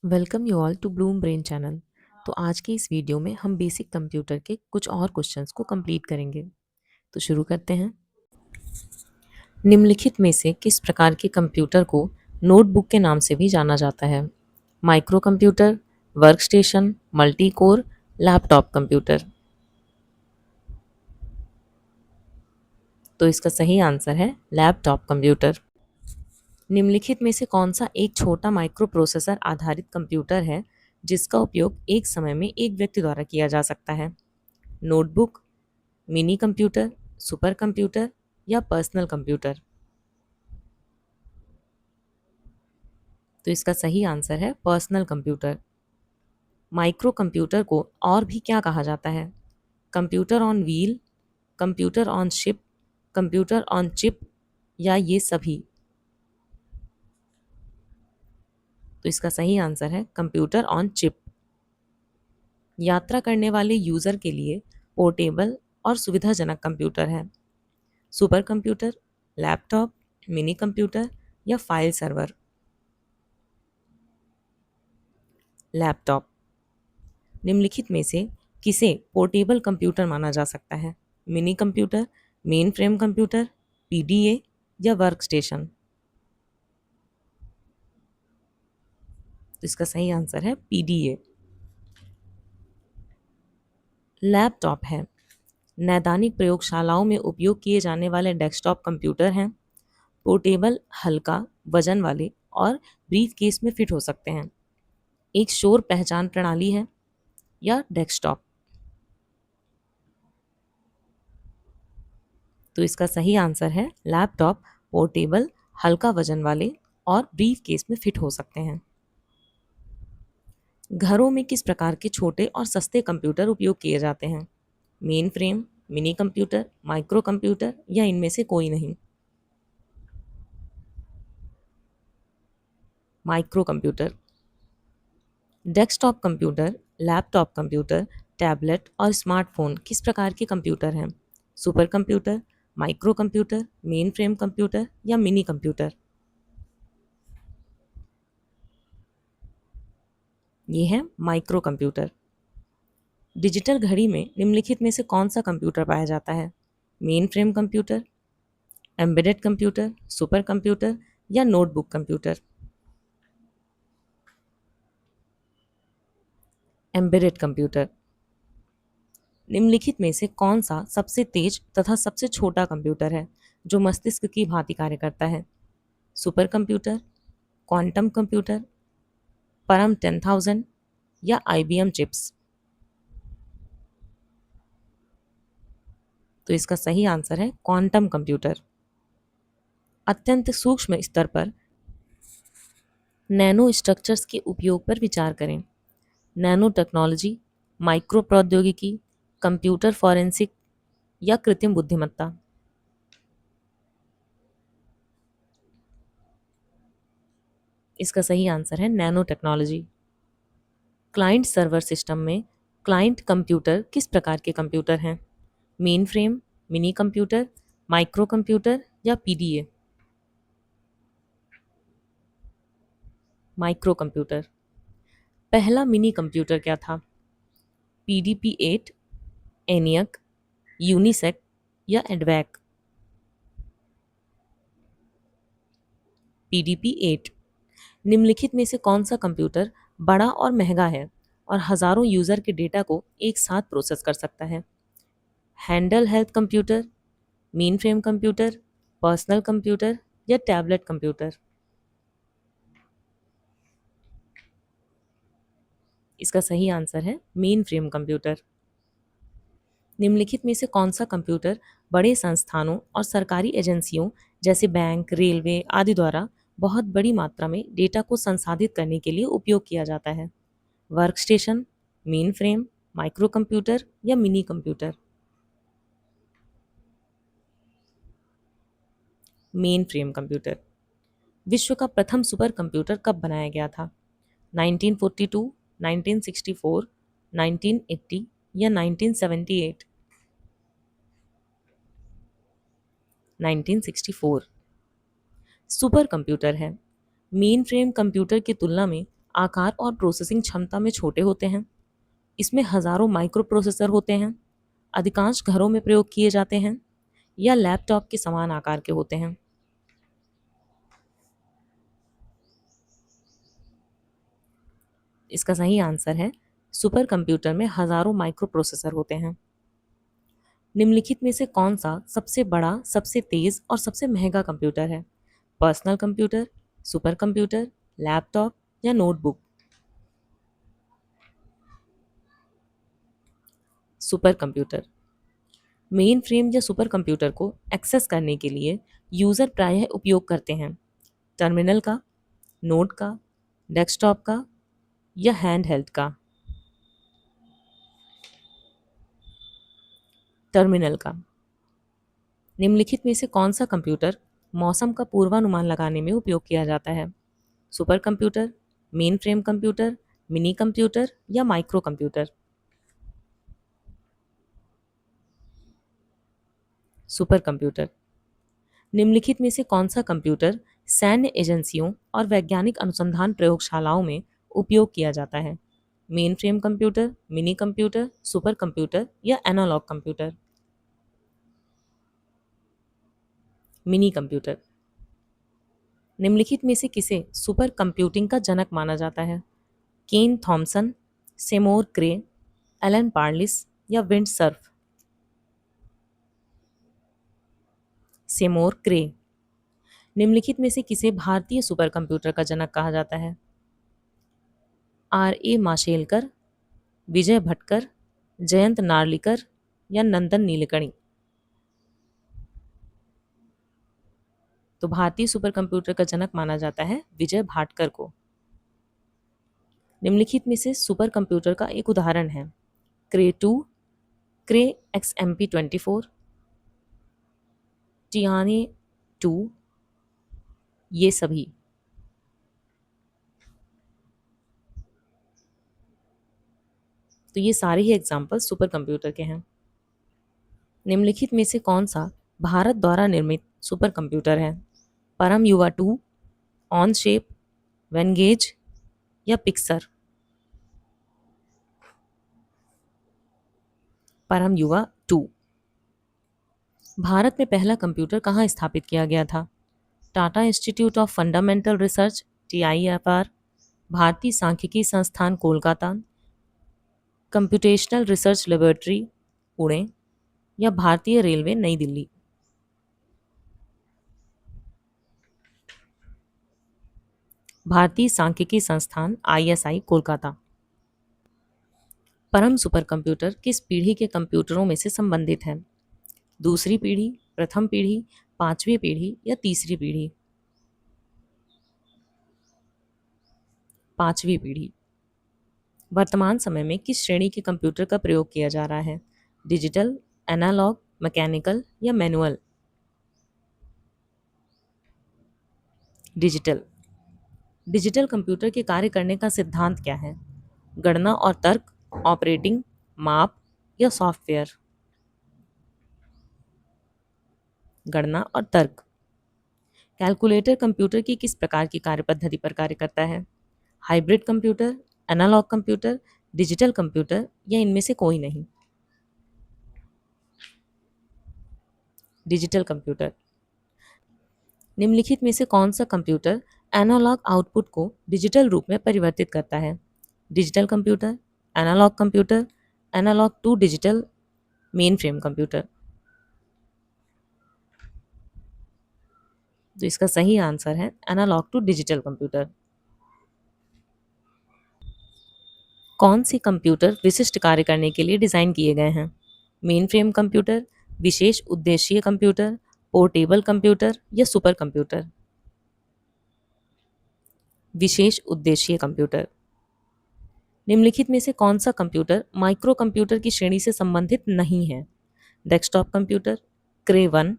Welcome you all to Bloom Brain channel. तो आज के इस वीडियो में हम बेसिक कंप्यूटर के कुछ और क्वेश्चंस को कंप्लीट करेंगे। तो शुरू करते हैं। निम्नलिखित में से किस प्रकार के कंप्यूटर को नोटबुक के नाम से भी जाना जाता है? Micro computer, work station, multi core, laptop computer. तो इसका सही आंसर है लैपटॉप कंप्यूटर। निम्नलिखित में से कौन सा एक छोटा माइक्रो प्रोसेसर आधारित कंप्यूटर है जिसका उपयोग एक समय में एक व्यक्ति द्वारा किया जा सकता है? Notebook, mini computer, supercomputer या पर्सनल कंप्यूटर। तो इसका सही आंसर है पर्सनल कंप्यूटर। माइक्रो कंप्यूटर को और भी क्या कहा जाता है? Computer on wheel, computer on ship, computer on chip या ये सभी। तो इसका सही आंसर है कंप्यूटर ऑन चिप। यात्रा करने वाले यूजर के लिए पोर्टेबल और सुविधाजनक कंप्यूटर है। Super computer, laptop, mini computer या फाइल सर्वर। लैपटॉप। निम्नलिखित में से किसे पोर्टेबल कंप्यूटर माना जा सकता है? Minicomputer, mainframe computer, PDA या वर्क स्टेशन। तो इसका सही आंसर है पीडीए। लैपटॉप है नैदानिक प्रयोगशालाओं में उपयोग किए जाने वाले डेस्कटॉप कंप्यूटर हैं। पोर्टेबल, हल्का, वजन वाले और ब्रीफ केस में फिट हो सकते हैं। एक शोर पहचान प्रणाली है या डेस्कटॉप। तो इसका सही आंसर है लैपटॉप पोर्टेबल, हल्का वजन वाले और ब्रीफ केस में फिट हो सकते हैं। घरों में किस प्रकार के छोटे और सस्ते कंप्यूटर उपयोग किए जाते हैं? Main frame, mini computer, microcomputer या इनमें से कोई नहीं। Micro computer. Desktop computer, laptop computer, tablet और स्मार्टफोन किस प्रकार के कंप्यूटर हैं? Super computer, micro computer, mainframe computer या मिनी कंप्यूटर। ये है माइक्रो कंप्यूटर। डिजिटल घड़ी में निम्नलिखित में से कौन सा कंप्यूटर पाया जाता है? Main frame computer, embedded computer, supercomputer या नोटबुक कंप्यूटर। Embedded computer. निम्नलिखित में से कौन सा सबसे तेज तथा सबसे छोटा कंप्यूटर है जो मस्तिष्क की भांति कार्य करता है? सुपर कंप्यूटर, क्वांटम कंप्यूटर, परम 10,000 या आईबीएम चिप्स। तो इसका सही आंसर है क्वांटम कंप्यूटर। अत्यंत सूक्ष्म स्तर पर नैनो स्ट्रक्चर्स के उपयोग पर विचार करें। नैनो टेक्नोलॉजी, माइक्रो प्रौद्योगिकी, कंप्यूटर फॉरेंसिक या कृत्रिम बुद्धिमत्ता। इसका सही आंसर है nano technology. Client server system में क्लाइंट कंप्यूटर किस प्रकार के कंप्यूटर हैं? Main frame, mini computer, microcomputer या पीडीए। Micro computer. पहला मिनी कंप्यूटर क्या था? पीडीपी-8, एनियक, यूनिसेक या एडवैक। पीडीपी-8। निम्नलिखित में से कौन सा कंप्यूटर बड़ा और महंगा है और हजारों यूजर के डेटा को एक साथ प्रोसेस कर सकता है? Handle health computer, mainframe computer, personal computer या टैबलेट कंप्यूटर। इसका सही आंसर है मेन फ्रेम कंप्यूटर। निम्नलिखित में से कौन सा कंप्यूटर बड़े संस्थानों और सरकारी एजेंसियों जैसे बैंक, रेलवे आदि द्वारा बहुत बड़ी मात्रा में डेटा को संसाधित करने के लिए उपयोग किया जाता है? Workstation, mainframe, microcomputer या minicomputer. Mainframe computer. विश्व का प्रथम सुपर कंप्यूटर कब बनाया गया था? 1942, 1964, 1980 या 1978। 1964। सुपर कंप्यूटर है मेन फ्रेम कंप्यूटर की तुलना में आकार और प्रोसेसिंग क्षमता में छोटे होते हैं। इसमें हजारों माइक्रो प्रोसेसर होते हैं। अधिकांश घरों में प्रयोग किए जाते हैं या लैपटॉप के समान आकार के होते हैं। इसका सही आंसर है सुपर कंप्यूटर में हजारों माइक्रो प्रोसेसर होते हैं। निम्नलिखित में से कौन सा सबसे बड़ा, सबसे तेज और सबसे महंगा कंप्यूटर है? Personal computer, supercomputer, laptop या notebook? Supercomputer. Mainframe या सुपर कंप्यूटर को एक्सेस करने के लिए यूजर प्रायः उपयोग करते हैं टर्मिनल का, नोट का, डेस्कटॉप का या हैंड हेल्ड का? टर्मिनल का। निम्नलिखित में से कौन सा कंप्यूटर मौसम का पूर्वानुमान लगाने में उपयोग किया जाता है? Super computer, mainframe computer, mini computer या माइक्रो कंप्यूटर? Super computer. निम्नलिखित में से कौन सा कंप्यूटर सैन्य एजेंसियों और वैज्ञानिक अनुसंधान प्रयोगशालाओं में उपयोग किया जाता है? Main frame computer, mini computer, supercomputer या एनालॉग कंप्यूटर? Minicomputer. निम्नलिखित में से किसे सुपर कंप्यूटिंग का जनक माना जाता है? केन थॉमसन, सेमोर क्रे, एलन पार्लिस या विंड सर्फ? सेमोर क्रे। निम्नलिखित में से किसे भारतीय सुपर कंप्यूटर का जनक कहा जाता है? R. A. माशेलकर, विजय भटकर, जयंत नार्लिकर या नंदन नीलकणी? तो भारतीय सुपर कंप्यूटर का जनक माना जाता है विजय भाटकर को। निम्नलिखित में से सुपर कंप्यूटर का एक उदाहरण है क्रे 2, क्रे XMP24, टियाने 2, ये सभी? तो ये सारे ही एग्जाम्पल सुपर कंप्यूटर के हैं। निम्नलिखित में से कौन सा भारत द्वारा निर्मित सुपर कंप्यूटर है? परम युवा 2, ऑन शेप, वेनगेज या पिक्सर? परम युवा 2। भारत में पहला कंप्यूटर कहाँ स्थापित किया गया था? Tata institute of fundamental research TIFR, भारतीय सांख्यिकी संस्थान Kolkata, computational research laboratory Pune या भारतीय रेलवे नई दिल्ली? भारतीय सांख्यिकी संस्थान ISI कोलकाता। परम सुपर कंप्यूटर किस पीढ़ी के कंप्यूटरों में से संबंधित है? दूसरी पीढ़ी, प्रथम पीढ़ी, पांचवी पीढ़ी या तीसरी पीढ़ी? पांचवी पीढ़ी। वर्तमान समय में किस श्रेणी के कंप्यूटर का प्रयोग किया जा रहा है? डिजिटल, एनालॉग, मैकेनिकल या मैनुअल? डिजिटल। डिजिटल कंप्यूटर के कार्य करने का सिद्धांत क्या है? गणना और तर्क, ऑपरेटिंग, माप या सॉफ्टवेयर? गणना और तर्क। कैलकुलेटर कंप्यूटर की किस प्रकार की कार्यपद्धति पर कार्य करता है? Hybrid computer, analog computer, digital computer या इनमें से कोई नहीं? Digital computer. निम्नलिखित में से कौन सा कंप्यूटर एनालॉग आउटपुट को डिजिटल रूप में परिवर्तित करता है? Digital computer, analog computer, analog to digital, mainframe computer? तो इसका सही आंसर है एनालॉग टू डिजिटल कंप्यूटर। कौन से कंप्यूटर विशिष्ट कार्य करने के लिए डिज़ाइन किए गए हैं? मेन फ्रेम कंप्यूटर, विशेष उद्देश्य कंप्यूटर, पोर्टेबल कंप्यूटर या सुपर कंप्यूटर? विशेष उद्देश्य कंप्यूटर। निम्नलिखित में से कौन सा कंप्यूटर माइक्रो कंप्यूटर की श्रेणी से संबंधित नहीं है? डेस्कटॉप कंप्यूटर, क्रे 1,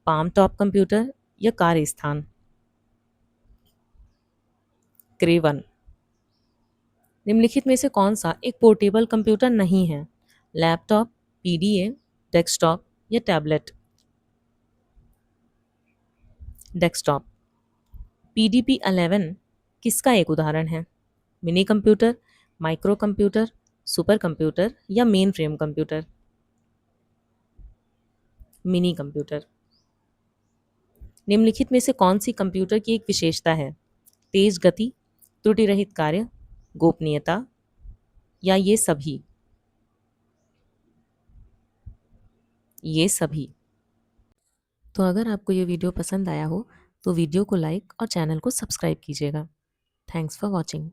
पाम टॉप कंप्यूटर या कार्य स्थान? क्रे 1। निम्नलिखित में से कौन सा एक पोर्टेबल कंप्यूटर नहीं है? लैपटॉप, PDA, डेस्कटॉप या टैबलेट? डेस्कटॉप। PDP-11 किसका एक उदाहरण है? Minicomputer, microcomputer, supercomputer या mainframe computer? Minicomputer. निम्नलिखित में से कौन सी कंप्यूटर की एक विशेषता है? तेज गति, त्रुटि रहित कार्य, गोपनीयता या ये सभी? ये सभी। तो अगर आपको ये वीडियो पसंद आया हो तो वीडियो को लाइक और चैनल को सब्सक्राइब कीजिएगा। Thanks for watching.